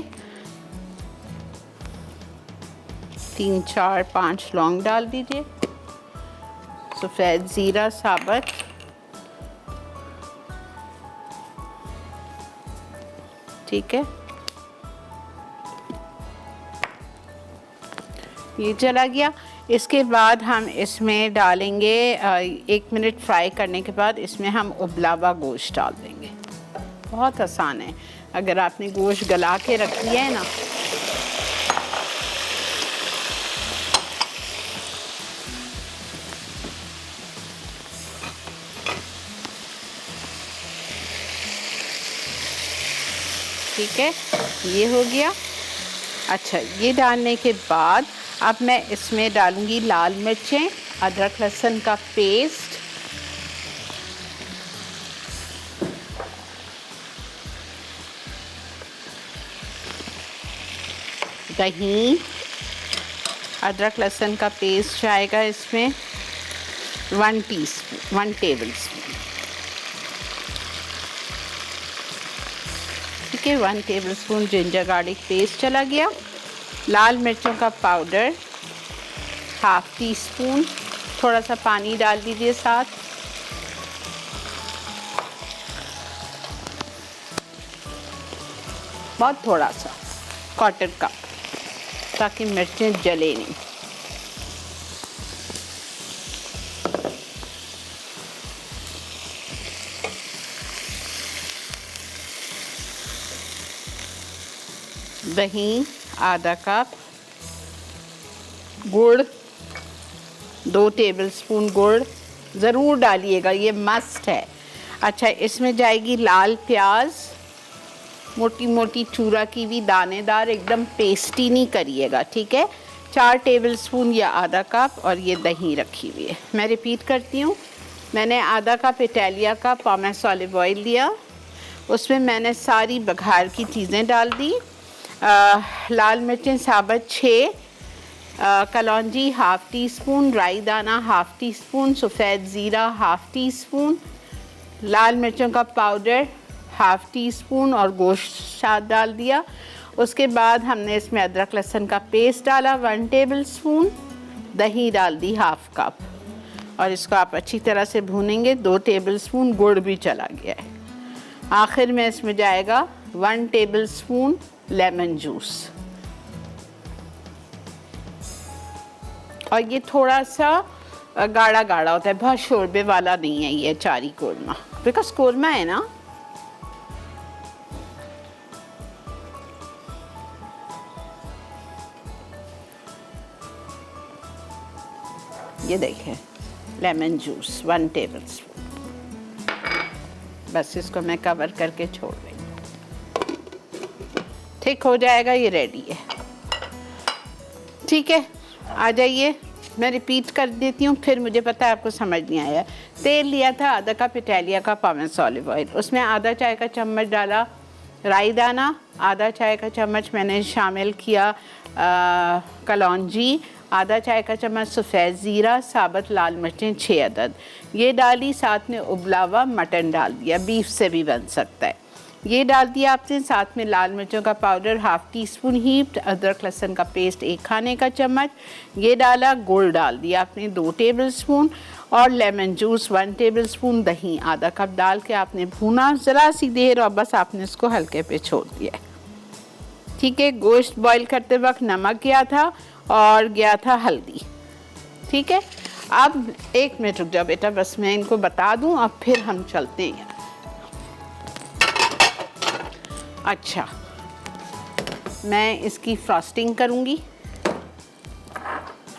3, 4, 5 लौंग डाल दीजिए, सफ़ेद ज़ीरा साबुत, ठीक है, ये चला गया। इसके बाद हम इसमें डालेंगे 1 मिनट फ्राई करने के बाद इसमें हम उबला हुआ गोश्त डाल देंगे। बहुत आसान है, अगर आपने गोश्त गला के रख लिया है ना, ठीक है, ये हो गया। अच्छा, ये डालने के बाद अब मैं इसमें डालूंगी लाल मिर्चें, अदरक लहसुन का पेस्ट, दही, अदरक लहसुन का पेस्ट जाएगा इसमें 1 टेबल स्पून, ठीक है, 1 table spoon ginger garlic paste चला गया। लाल मिर्चों का पाउडर 1/2 टीस्पून, थोड़ा सा पानी डाल दीजिए साथ, बहुत थोड़ा सा, 1/4 कप, ताकि मिर्चें जले नहीं। दही आधा कप, गुड़ 2 टेबलस्पून गुड़ ज़रूर डालिएगा, ये मस्ट है। अच्छा, इसमें जाएगी लाल प्याज, मोटी मोटी चूरा की भी, दानेदार, एकदम पेस्टी नहीं करिएगा, ठीक है, 4 टेबलस्पून या आधा कप, और ये दही रखी हुई है। मैं रिपीट करती हूँ, मैंने आधा कप इटालिया का पामेस ऑलिव ऑयल लिया, उसमें मैंने सारी बघार की चीज़ें डाल दी, लाल मिर्चें साबुत 6, कलौंजी 1/2 टीस्पून, राई दाना 1/2 टीस्पून, सफ़ेद ज़ीरा 1/2 टीस्पून, लाल मिर्चों का पाउडर 1/2 टीस्पून और गोश्त साथ डाल दिया। उसके बाद हमने इसमें अदरक लहसुन का पेस्ट डाला 1 टेबलस्पून, दही डाल दी 1/2 कप, और इसको आप अच्छी तरह से भूनेंगे। 2 टेबलस्पून गुड़ भी चला गया है। आखिर में इसमें जाएगा 1 टेबलस्पून लेमन जूस, और ये थोड़ा सा गाढ़ा गाढ़ा होता है, बहुत शोरबे वाला नहीं है ये अचारी कोरमा, बिकॉज कोरमा है ना। ये देखिए, लेमन जूस 1 टेबलस्पून, बस इसको मैं कवर करके छोड़ देंगे, ठीक हो जाएगा, ये रेडी है, ठीक है। आ जाइए, मैं रिपीट कर देती हूँ, फिर मुझे पता है आपको समझ नहीं आया। तेल लिया था आधा कप इटालिया का पामेस ऑलिव ऑयल, उसमें आधा चाय का चम्मच डाला राई दाना आधा चाय का चम्मच मैंने शामिल किया, कलौंजी आधा चाय का चम्मच, सफ़ेद ज़ीरा, साबुत लाल मिर्चें 6 अदद ये डाली, साथ में उबला हुआ मटन डाल दिया, बीफ से भी बन सकता है, ये डाल दिया आपने। साथ में लाल मिर्चों का powder half tea spoon heaped, अदरक लहसुन का पेस्ट 1 खाने का चम्मच ये डाला, गुड़ डाल दिया आपने 2 टेबल स्पून और लेमन जूस 1 टेबल स्पून, दही आधा कप डाल के आपने भूना ज़रा सी देर और बस आपने इसको हल्के पे छोड़ दिया। ठीक है, गोश्त बॉईल करते वक्त नमक गया था और गया था हल्दी। ठीक है, अब 1 मिनट रुक जाओ बेटा, बस मैं इनको बता दूं अब फिर हम चलते हैं। अच्छा, मैं इसकी फ्रॉस्टिंग करूंगी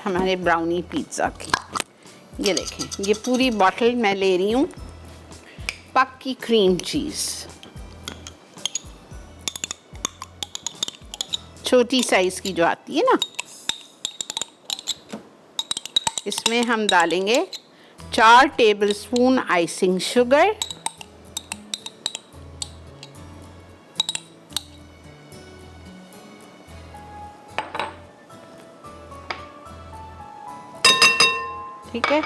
हमारे ब्राउनी पिज़्ज़ा की। ये देखें, ये पूरी बॉटल मैं ले रही हूँ पक्की क्रीम चीज़, छोटी साइज़ की जो आती है ना। इसमें हम डालेंगे 4 टेबल स्पून आइसिंग शुगर, ठीक है,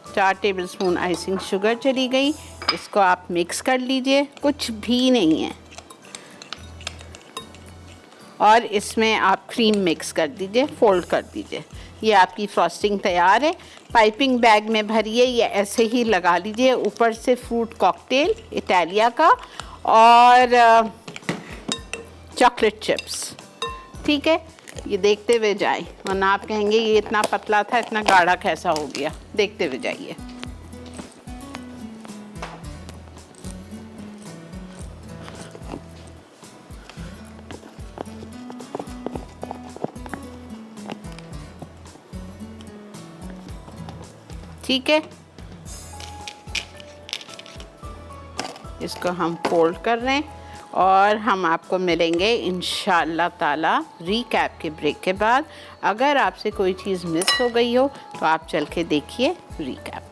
4 टेबल स्पून आइसिंग शुगर चली गई। इसको आप मिक्स कर लीजिए, कुछ भी नहीं है, और इसमें आप क्रीम मिक्स कर दीजिए, फोल्ड कर दीजिए। ये आपकी फ्रॉस्टिंग तैयार है। पाइपिंग बैग में भरिए या ऐसे ही लगा लीजिए, ऊपर से फ्रूट कॉकटेल इटालिया का और चॉकलेट चिप्स। ठीक है, ये देखते हुए जाए, वरना आप कहेंगे ये इतना पतला था, इतना गाढ़ा कैसा हो गया। देखते हुए जाइए। ठीक है, इसको हम फोल्ड कर रहे हैं और हम आपको मिलेंगे इंशाअल्लाह ताला रीकैप के ब्रेक के बाद। अगर आपसे कोई चीज़ मिस हो गई हो तो आप चल के देखिए रीकैप।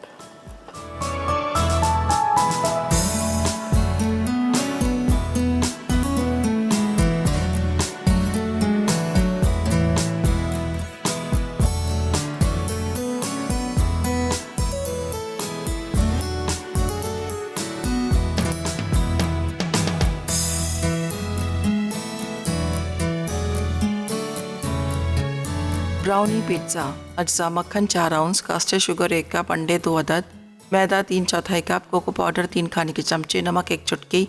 Brownie pizza. अज्जा मक्खन 4 आउंस, कास्टर शुगर 1 कप, अंडे 2 अदद, मैदा 3/4 कप, कोको पाउडर 3 खाने के चमचे, नमक 1 चुटकी,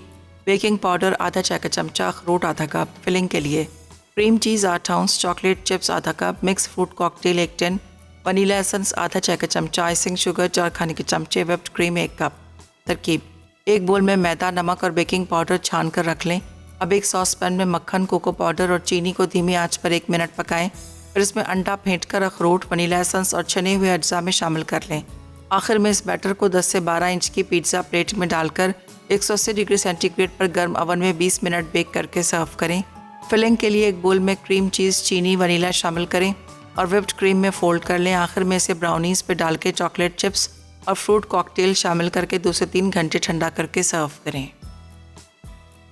बेकिंग पाउडर आधा चाय का चमचा, अखरोट आधा कप। फिलिंग के लिए cream cheese 8 ounce, chocolate chips आधा cup, mix fruit cocktail 1 tin, vanilla essence आधा चाय का चमचा, आइसिंग शुगर 4 खाने के चमचे, व्हिप्ड क्रीम 1 कप। तरकीब: 1 बोल में मैदा, नमक और बेकिंग पाउडर छान कर रख लें। अब एक सॉस पैन में मक्खन, कोको पाउडर और चीनी को धीमी आंच पर 1 मिनट पकाएं। फिर इसमें अंडा फेंट कर अखरोट, वनीला एसेंस और छने हुए अज्जा में शामिल कर लें। आखिर में इस बैटर को 10 से 12 इंच की पिज़्ज़ा प्लेट में डालकर 180 डिग्री सेंटीग्रेड पर गर्म ओवन में 20 मिनट बेक करके सर्व करें। फिलिंग के लिए एक बोल में क्रीम चीज़, चीनी, वनीला शामिल करें और व्हिप्ड क्रीम में फोल्ड कर लें। आखिर में इसे ब्राउनीज़ पे डाल के चॉकलेट चिप्स और फ्रूट कॉकटेल शामिल करके 2 से 3 घंटे ठंडा करके सर्व करें।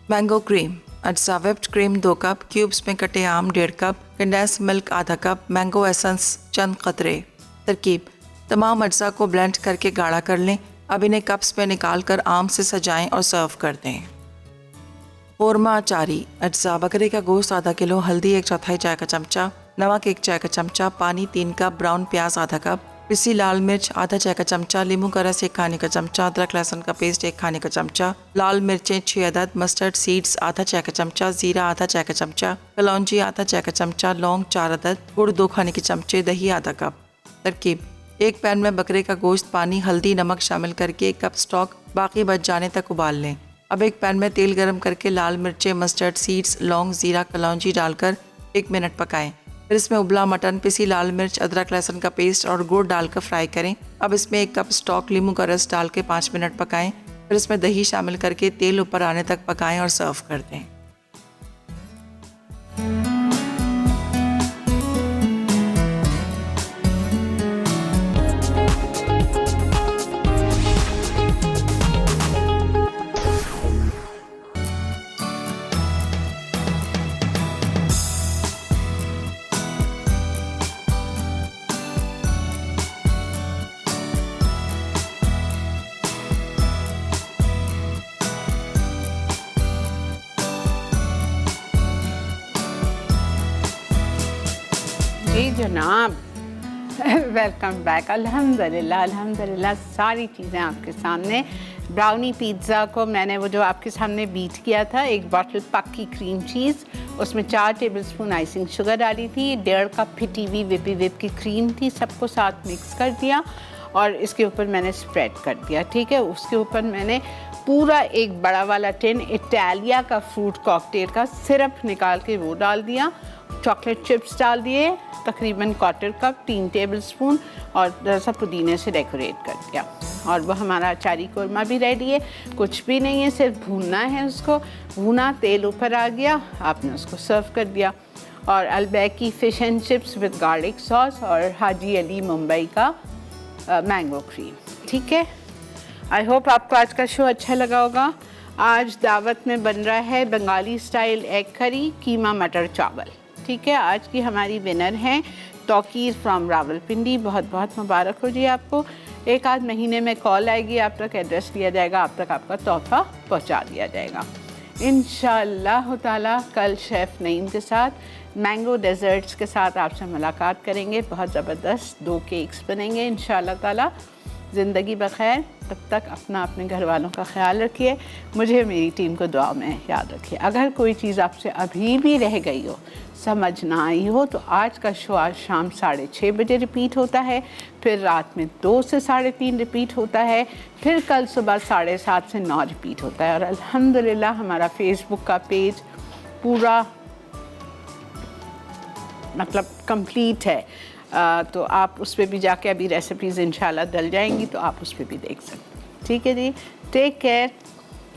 Mango cream. अज्जा व्हिप्ड क्रीम 2 कप, क्यूब्स में कटे आम 1.5 कप, कंडेंस मिल्क आधा कप, मैंगो एसेंस चंद कतरे। तरकीब: तमाम अज्जा को ब्लेंड करके गाढ़ा कर लें। अब इन्हें कप्स में निकाल कर आम से सजाएं और सर्व कर दें। कोरमा अचारी। अज्जा बकरे का गोश्त आधा किलो, हल्दी 1/4 चाय का चमचा, नमक 1 चाय का चमचा, पानी 3 कप, ब्राउन प्याज आधा कप, पिसी लाल मिर्च आधा चाय का चमचा, नींबू का रस 1 खाने का चमचा, अदरक लहसुन का पेस्ट 1 खाने का चमचा, लाल मिर्चें 6 अदद, मस्टर्ड सीड्स आधा चाय का चमचा, जीरा आधा चाय का चमचा, कलौंजी आधा चाय का चमचा, लौंग 4 अदद, गुड़ 2 खाने के चमचे, दही आधा कप। तरकीब: एक पैन में बकरे का गोश्त, पानी, हल्दी, नमक शामिल करके 1 कप स्टॉक बाकी बच जाने तक उबाल लें। अब एक पैन में तेल गरम करके लाल मिर्चें, मस्टर्ड सीड्स, लौंग, जीरा, कलौंजी डालकर 1 मिनट पकाएं। फिर इसमें उबला मटन, पिसी लाल मिर्च, अदरक लहसुन का पेस्ट और गुड़ डालकर फ्राई करें। अब इसमें 1 कप स्टॉक, नींबू का रस डाल के 5 मिनट पकाएं। फिर इसमें दही शामिल करके तेल ऊपर आने तक पकाएं और सर्व कर दें। जी जनाब, वेलकम बैक। अल्हम्दुलिल्लाह अल्हम्दुलिल्लाह सारी चीज़ें आपके सामने। ब्राउनी पिज़्ज़ा को मैंने वो जो आपके सामने बीट किया था, एक बॉटल पक्की क्रीम चीज़, उसमें 4 टेबलस्पून आइसिंग शुगर डाली थी, 1.5 कप फिटी हुई विपी विप की क्रीम थी, सबको साथ मिक्स कर दिया और इसके ऊपर मैंने स्प्रेड कर दिया। ठीक है, उसके ऊपर मैंने पूरा एक बड़ा वाला टिन इटालिया का फ्रूट कॉकटेल का सिरप निकाल के वो डाल दिया, चॉकलेट चिप्स डाल दिए तकरीबन 1/4 कप, 3 टेबलस्पून, और जरा सा पुदीने से डेकोरेट कर दिया। और वो हमारा अचारी कोरमा भी रेडी है। कुछ भी नहीं है, सिर्फ भूनना है उसको। भूना, तेल ऊपर आ गया, आपने उसको सर्व कर दिया। और Albaik fish and chips with garlic sauce और हाजी अली मुंबई का मैंगो क्रीम। ठीक है, आई होप आपको आज का शो अच्छा लगा होगा। आज दावत में बन रहा है बंगाली स्टाइल एग करी, कीमा मटर चावल। ठीक है, आज की हमारी विनर हैं तौकीर फ्रॉम रावलपिंडी। बहुत बहुत मुबारक हो जी आपको। एक आध महीने में कॉल आएगी, आप तक एड्रेस दिया जाएगा, आप तक आपका तोहफा पहुंचा दिया जाएगा इंशाअल्लाह ताला। कल शेफ़ नईम के साथ मैंगो डेजर्ट्स के साथ आपसे मुलाकात करेंगे। बहुत ज़बरदस्त 2 केक्स बनेंगे इंशाअल्लाह ताला। ज़िंदगी बखैर, तब तक अपना अपने घर वालों का ख्याल रखिए। मुझे मेरी टीम को दुआ में याद रखिए। अगर कोई चीज़ आपसे अभी भी रह गई हो, समझ ना आई हो, तो आज का शो आज शाम 6:30 बजे रिपीट होता है, फिर रात में 2 से 3:30 रिपीट होता है, फिर कल सुबह 7:30 से 9 रिपीट होता है। और अल्हम्दुलिल्लाह हमारा फेसबुक का पेज पूरा मतलब कंप्लीट है, तो आप उस पर भी जाके अभी रेसिपीज़ इंशाल्लाह डल जाएंगी, तो आप उस पर भी देख सकते हैं। ठीक है जी, टेक केयर,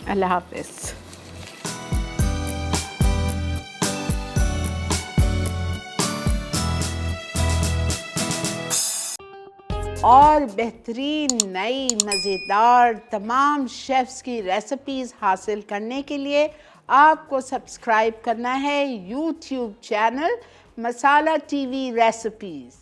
अल्लाह हाफ़िज़। और बेहतरीन नई मज़ेदार तमाम शेफ़्स की रेसिपीज़ हासिल करने के लिए आपको सब्सक्राइब करना है यूट्यूब चैनल मसाला टीवी रेसिपीज़।